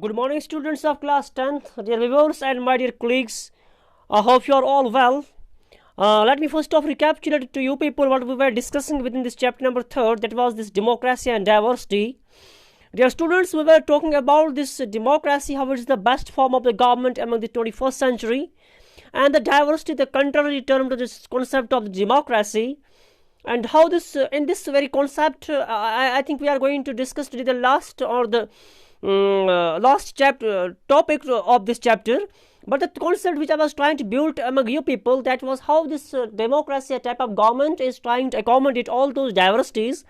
Good morning, students of class 10th, dear viewers and my dear colleagues. I hope you are all well. Let me first off recapitulate to you people what we were discussing within this chapter number 3rd, that was this democracy and diversity. Dear students, we were talking about this democracy, how it is the best form of the government among the 21st century, and the diversity, the contrary term to this concept of democracy, and how this in this very concept I think we are going to discuss today the last or the last chapter topic of this chapter. But the concept which I was trying to build among you people, that was how this democracy type of government is trying to accommodate all those diversities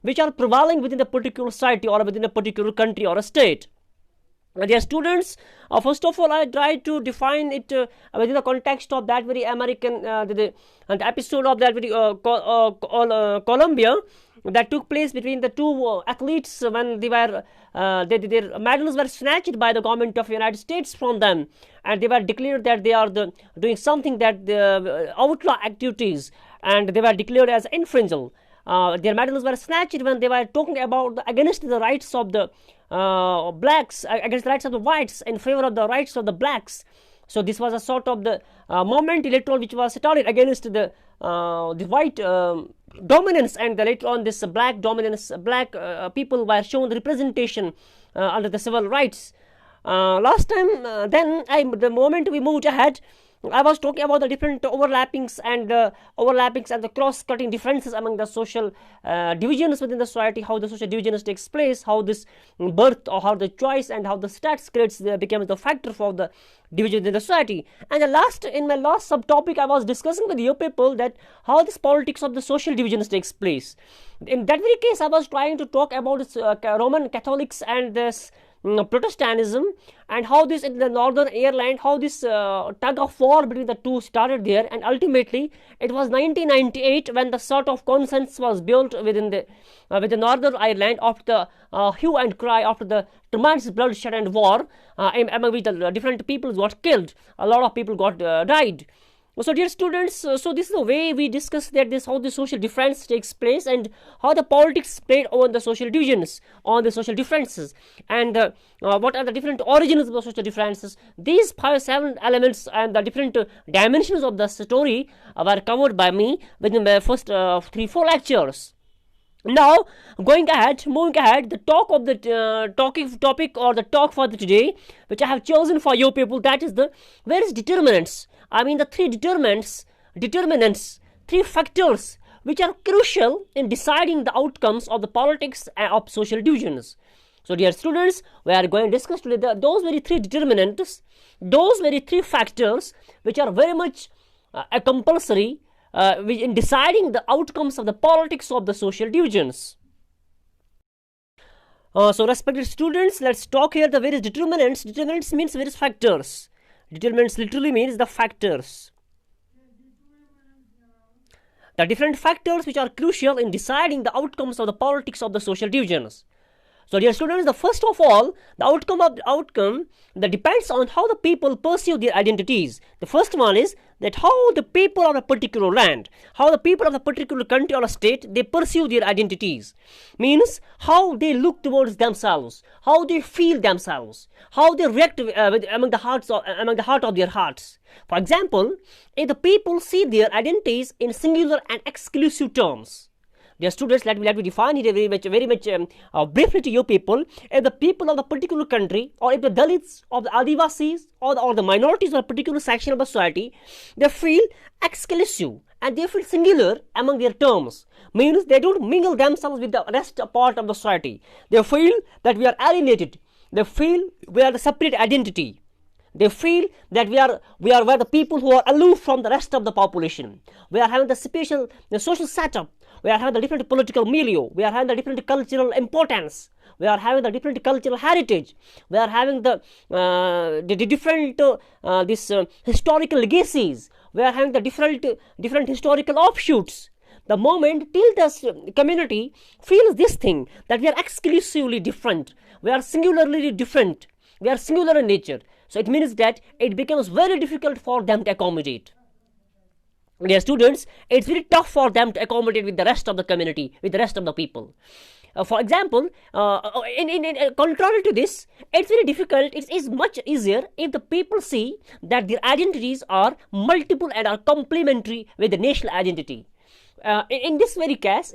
which are prevailing within a particular society or within a particular country or a state. Dear students, first of all, I tried to define it within the context of that very American the episode of that very Columbia that took place between the two athletes when they were their medals were snatched by the government of the United States from them, and they were declared that they are doing something that the outlaw activities, and they were declared as infringing. Their medals were snatched when they were talking about against the rights of the blacks, against the rights of the whites, in favor of the rights of the blacks. So this was a sort of the movement electoral which was started against the white dominance, and later on this black dominance, black people were shown representation under the civil rights. Last time, the moment we moved ahead, I was talking about the different overlappings and the cross-cutting differences among the social divisions within the society, how the social divisions takes place, how this birth or how the choice and how the stats creates becomes the factor for the division in the society. And in my last subtopic, I was discussing with you people that how this politics of the social divisions takes place. In that very case, I was trying to talk about this, Roman Catholics and this Protestantism, and how this in the Northern Ireland, how this tug of war between the two started there, and ultimately it was 1998 when the sort of consensus was built within the Northern Ireland after the hue and cry, after the tremendous bloodshed and war among which the different people got killed, a lot of people got died. So dear students, so this is the way we discuss that this how the social difference takes place and how the politics played on the social divisions, on the social differences, and what are the different origins of the social differences. These 5-7 elements and the different dimensions of the story were covered by me within the first 3-4 lectures. Now, moving ahead, the talk of the topic or the talk for the today, which I have chosen for you people, that is the various determinants. I mean the 3 determinants, 3 factors which are crucial in deciding the outcomes of the politics of social divisions. So dear students, we are going to discuss today those very 3 determinants, those very 3 factors which are very much compulsory in deciding the outcomes of the politics of the social divisions. So respected students, let's talk here the various determinants. Determinants means various factors. Determinants literally means the factors. The different factors which are crucial in deciding the outcomes of the politics of the social divisions. So dear students, the first of all, the outcome that depends on how the people perceive their identities. The first one is that how the people of a particular land, how the people of a particular country or a state, they perceive their identities. Means how they look towards themselves, how they feel themselves, how they react among the heart of their hearts. For example, if the people see their identities in singular and exclusive terms. Dear students, let me define it very much briefly to you people. If the people of the particular country, or if the Dalits or the Adivasis or the minorities of a particular section of the society, they feel exclusive and they feel singular among their terms. Means they don't mingle themselves with the rest part of the society. They feel that we are alienated. They feel we are the separate identity. They feel that we are the people who are aloof from the rest of the population. We are having the social setup. We are having the different political milieu. We are having the different cultural importance. We are having the different cultural heritage. We are having the different historical legacies. We are having the different historical offshoots. The moment till this community feels this thing, that we are exclusively different, we are singularly different, we are singular in nature. So it means that it becomes very difficult for them to accommodate. Dear students, it's very tough for them to accommodate with the rest of the community, with the rest of the people. For example, contrary to this, it's very difficult. It is much easier if the people see that their identities are multiple and are complementary with the national identity. In this very case,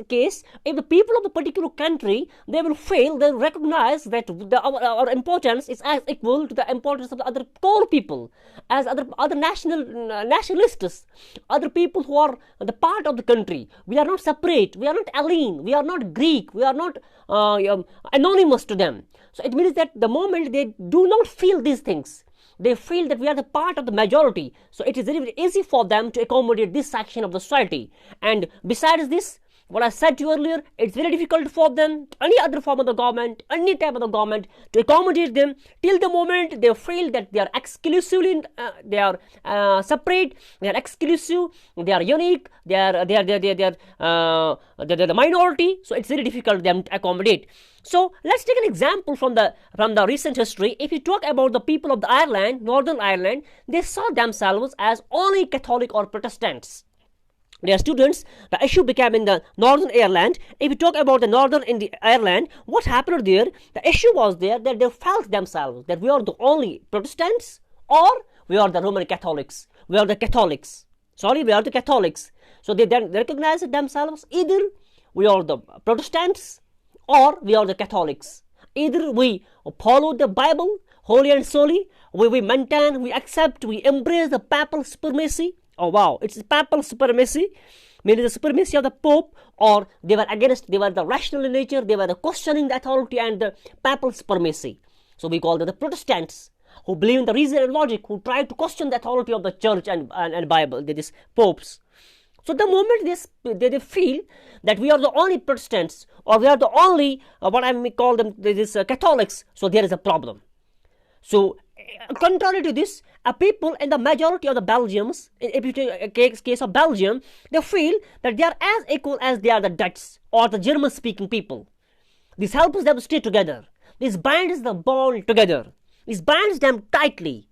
if the people of the particular country, they will fail, they will recognize that our importance is as equal to the importance of the other core people, as other nationalists, other people who are the part of the country. We are not separate, we are not alien, we are not Greek, we are not anonymous to them. So it means that the moment they do not feel these things, they feel that we are the part of the majority. So it is very, very easy for them to accommodate this section of the society. And besides this, what I said to you earlier, it's very difficult for them, any other form of the government, any type of the government, to accommodate them till the moment they feel that they are exclusively, they are separate, they are exclusive, they are unique, they are the minority. So it's very difficult for them to accommodate. So let's take an example from the recent history. If you talk about the people of the Ireland, Northern Ireland, they saw themselves as only Catholic or Protestants. Their students, the issue became in the Northern Ireland. If you talk about the Northern Ireland, what happened there? The issue was there that they felt themselves that we are the only Protestants or we are the Roman Catholics. We are the Catholics. We are the Catholics. So they then recognized themselves either we are the Protestants or we are the Catholics. Either we follow the Bible wholly and solely, we maintain, we accept, we embrace the papal supremacy. Oh wow, it's papal supremacy, meaning the supremacy of the Pope, or they were the rational in nature, they were questioning the authority and the papal supremacy. So we call them the Protestants, who believe in the reason and logic, who try to question the authority of the church and Bible, these popes. So the moment they feel that we are the only Protestants, or we are the only, what I may call them, Catholics, so there is a problem. So contrary to this, people in the majority of the Belgians, if you take a case of Belgium, they feel that they are as equal as they are the Dutch or the German-speaking people. This helps them stay together. This binds the bond together. This binds them tightly.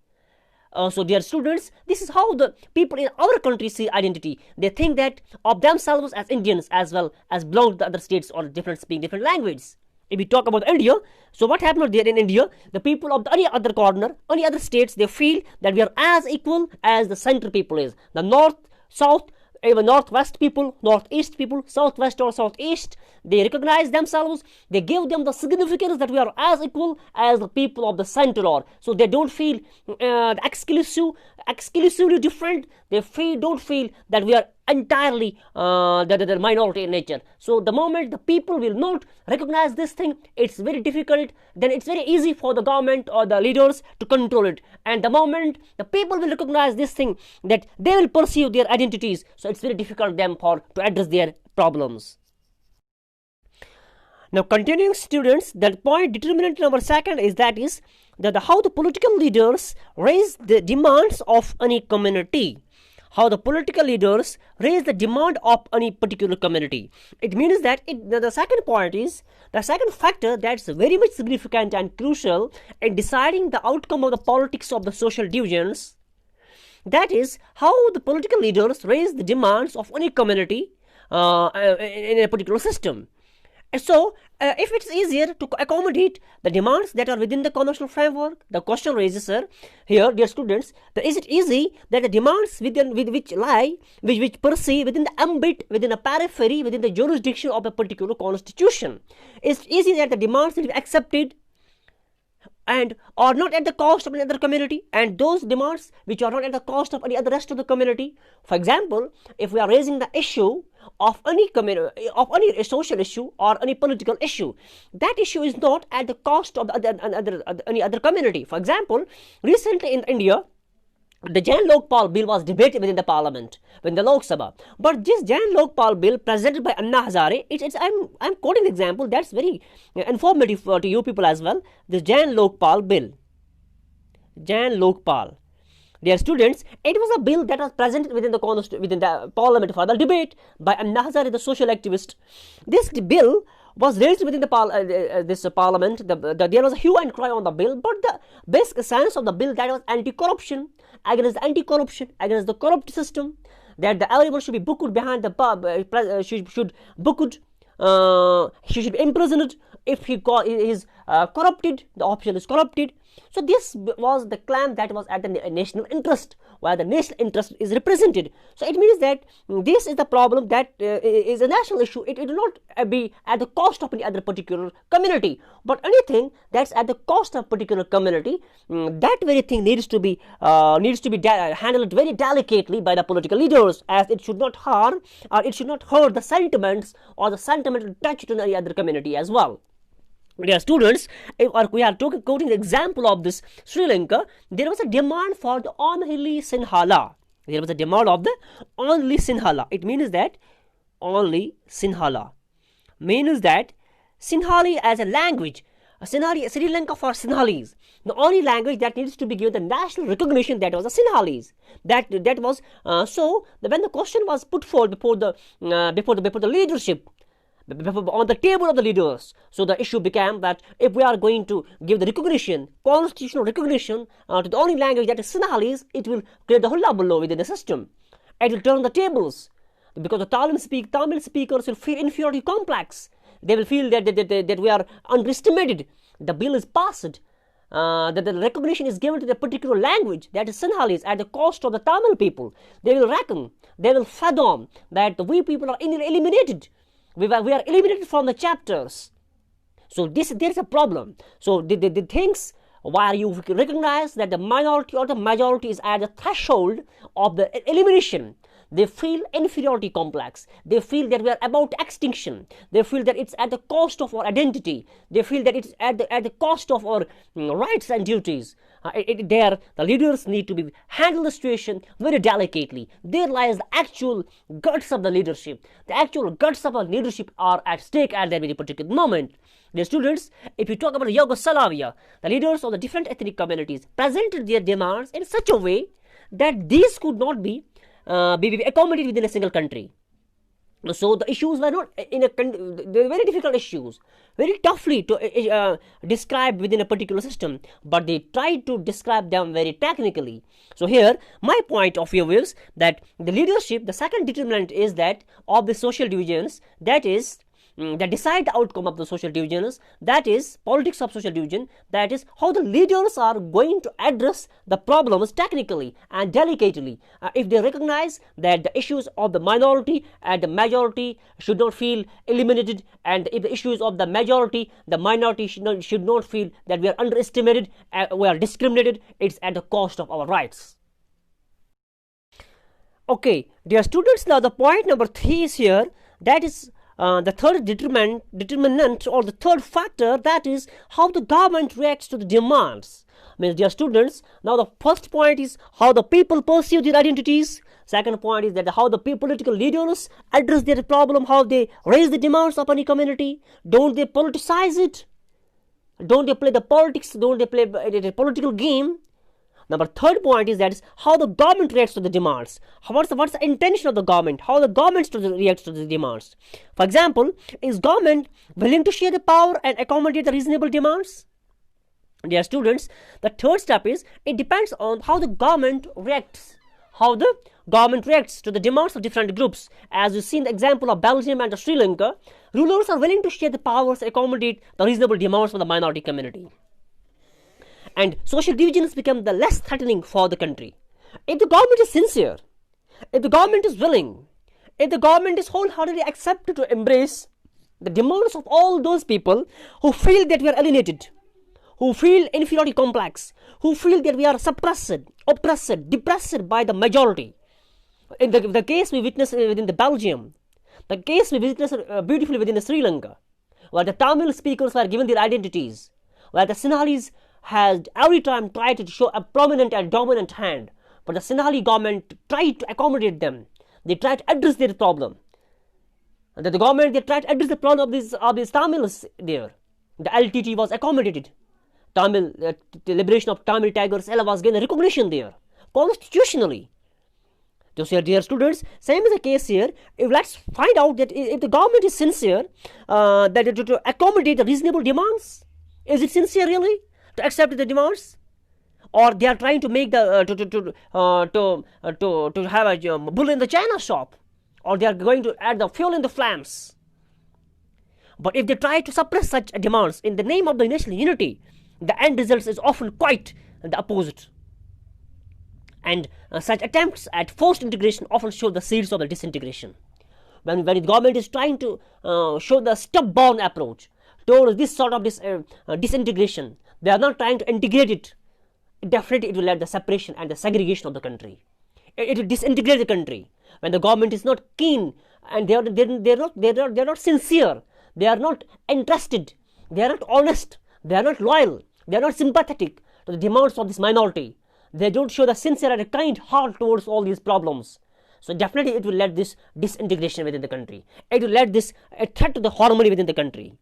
So dear students, this is how the people in our country see identity. They think that of themselves as Indians as well as belong to the other states or speaking different languages. If we talk about India, so what happened there in India, the people of any other corner, any other states, they feel that we are as equal as the center people is. The north, south, even northwest people, northeast people, southwest or southeast, they recognize themselves, they give them the significance that we are as equal as the people of the center are. So they don't feel exclusively different. They don't feel that we are entirely the minority in nature. So the moment the people will not recognize this thing, it's very difficult, then it's very easy for the government or the leaders to control it. And the moment the people will recognize this thing, that they will perceive their identities, so it's very difficult them to address their problems. Now continuing students, that point determinant number second is that how the political leaders raise the demands of any community. How the political leaders raise the demand of any particular community. It means that the second point is the second factor that's very much significant and crucial in deciding the outcome of the politics of the social divisions. That is how the political leaders raise the demands of any community in a particular system. So, if it's easier to accommodate the demands that are within the conventional framework, the question raises, sir, here, dear students, that is it easy that the demands which perceive within the ambit, within a periphery, within the jurisdiction of a particular constitution, it's easy that the demands will be accepted and are not at the cost of another community, and those demands which are not at the cost of any other rest of the community. For example, if we are raising the issue of any community, of any social issue or any political issue, that issue is not at the cost of any other community. For example, recently in India, the Jan Lokpal bill was debated within the parliament, within the Lok Sabha. But this Jan Lokpal bill presented by Anna Hazare, I'm quoting the example that's very informative to you people as well. The Jan Lokpal bill. Jan Lokpal. Dear students, it was a bill that was presented within the parliament for the debate by Anna Hazare, the social activist. This bill was raised within the parliament. There was a hue and cry on the bill, but the basic essence of the bill that was anti-corruption, against the corrupt system, that everyone should be booked behind the pub, should booked he should be imprisoned. If he is corrupted, the official is corrupted. So this was the claim that was at the national interest, where the national interest is represented. So it means that this is the problem that is a national issue. It will not be at the cost of any other particular community, but anything that's at the cost of particular community, that very thing needs to be handled very delicately by the political leaders, as it should not harm or it should not hurt the sentiments or the sentimental touch to any other community as well. Dear students, if we are quoting the example of this Sri Lanka, there was a demand for the only Sinhala. There was a demand of the only Sinhala. It means that only Sinhala means that Sinhali as a language, Sri Lanka for Sinhalese, the only language that needs to be given the national recognition, that was the Sinhalese. That was so. When the question was put forward before the leadership, on the table of the leaders, so the issue became that if we are going to give the recognition, constitutional recognition to the only language that is Sinhalese, it will create the hullabaloo within the system. It will turn the tables, because the Tamil speakers will feel inferiority complex. They will feel that we are underestimated. The bill is passed, that the recognition is given to the particular language, that is Sinhalese, at the cost of the Tamil people. They will reckon, they will fathom that we people are eliminated. We are eliminated from the chapters. So there is a problem. So the things where you recognize that the minority or the majority is at the threshold of the elimination, they feel inferiority complex. They feel that we are about extinction. They feel that it's at the cost of our identity. They feel that it's at the cost of our rights and duties. The leaders need to handle the situation very delicately. There lies the actual guts of the leadership. The actual guts of our leadership are at stake at that very particular moment. Dear students, if you talk about Yugoslavia, the leaders of the different ethnic communities presented their demands in such a way that these could not be accommodated within a single country. So the issues were not they were very difficult issues, very toughly to describe within a particular system, but they tried to describe them very technically. So here my point of view is that the leadership, the second determinant is that of the social divisions, that is that decide the outcome of the social divisions, that is politics of social division, that is how the leaders are going to address the problems technically and delicately. If they recognize that the issues of the minority and the majority should not feel eliminated, and if the issues of the majority, the minority should not feel that we are underestimated, we are discriminated, it's at the cost of our rights. Okay, dear students, now the point number 3 is here, that is the third determinant or the third factor, that is how the government reacts to the demands. Means, dear students, now the first point is how the people perceive their identities. Second point is that how the political leaders address their problem, how they raise the demands of any community. Don't they politicize it? Don't they play the politics? Don't they play a political game? Number third point is that is how the government reacts to the demands. What's the intention of the government? How the government reacts to the demands. For example, is government willing to share the power and accommodate the reasonable demands? Dear students, the third step is it depends on how the government reacts. How the government reacts to the demands of different groups. As you see in the example of Belgium and Sri Lanka, rulers are willing to share the powers and accommodate the reasonable demands of the minority community. And social divisions become the less threatening for the country. If the government is sincere, if the government is willing, if the government is wholeheartedly accepted to embrace the demands of all those people who feel that we are alienated, who feel inferiority complex, who feel that we are suppressed, oppressed, depressed by the majority. In the case we witnessed within the Belgium, the case we witnessed beautifully within the Sri Lanka, where the Tamil speakers were given their identities, where the Sinhalese has every time tried to show a prominent and dominant hand, but the Sinhali government tried to accommodate them. They tried to address their problem. And the government, they tried to address the problem of these Tamils there. The LTT was accommodated. The liberation of Tamil Tigers was given recognition there, constitutionally. So, dear students, same is the case here. Let's find out that if the government is sincere, that to accommodate the reasonable demands, is it sincere really to accept the demands, or they are trying to make the to have a bull in the china shop, or they are going to add the fuel in the flames? But if they try to suppress such demands in the name of the national unity, the end result is often quite the opposite. And such attempts at forced integration often show the seeds of the disintegration. When the government is trying to show the stubborn approach towards this sort of disintegration, they are not trying to integrate it. Definitely, it will lead the separation and the segregation of the country. It will disintegrate the country. When the government is not keen and they're not sincere, they are not interested, they are not honest, they are not loyal, they are not sympathetic to the demands of this minority. They don't show the sincere and a kind heart towards all these problems. So definitely it will lead this disintegration within the country. It will lead this a threat to the harmony within the country.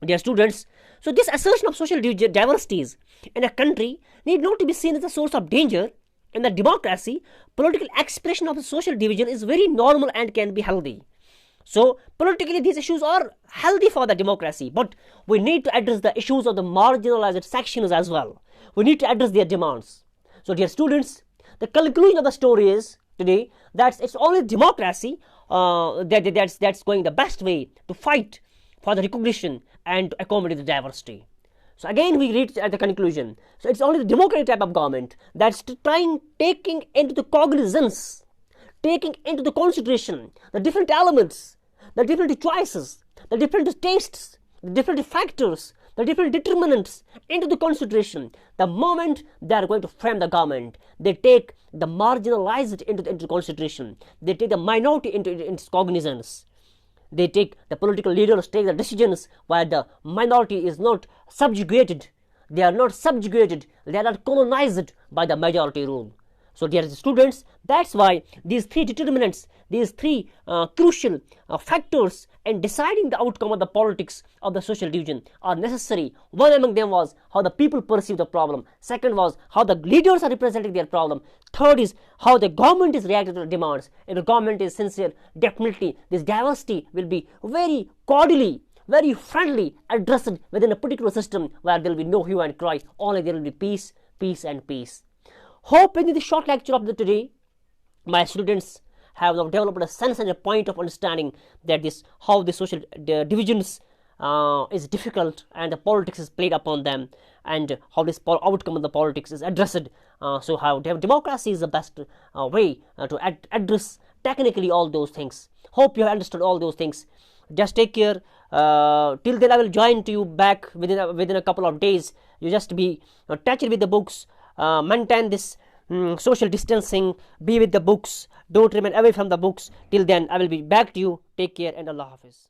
Dear students, so this assertion of social diversities in a country need not to be seen as a source of danger. In the democracy, political expression of the social division is very normal and can be healthy. So politically these issues are healthy for the democracy, but we need to address the issues of the marginalized sections as well. We need to address their demands. So dear students, the conclusion of the story is today that it's only democracy that's going the best way to fight for the recognition and to accommodate the diversity. So again we reach at the conclusion. So it's only the democratic type of government that's taking into the cognizance, taking into the consideration the different elements, the different choices, the different tastes, the different factors, the different determinants into the consideration. The moment they are going to frame the government, they take the marginalized into consideration. They take the minority into cognizance. They take the political leaders take the decisions while the minority is not subjugated. They are not subjugated. They are not colonized by the majority rule. So dear students, that's why these three determinants, these three crucial factors in deciding the outcome of the politics of the social division are necessary. One among them was how the people perceive the problem. Second was how the leaders are representing their problem. Third is how the government is reacting to the demands. If the government is sincere, definitely this diversity will be very cordially, very friendly addressed within a particular system where there will be no hue and cry. Only there will be peace, peace and peace. Hope in this short lecture of the today, my students have now developed a sense and a point of understanding that how the social divisions is difficult and the politics is played upon them, and how this outcome of the politics is addressed. So how democracy is the best way to address technically all those things. Hope you have understood all those things. Just take care. Till then I will join to you back within a couple of days. You just be touched with the books. Maintain this social distancing, be with the books, don't remain away from the books. Till then I will be back to you. Take care and Allah Hafiz.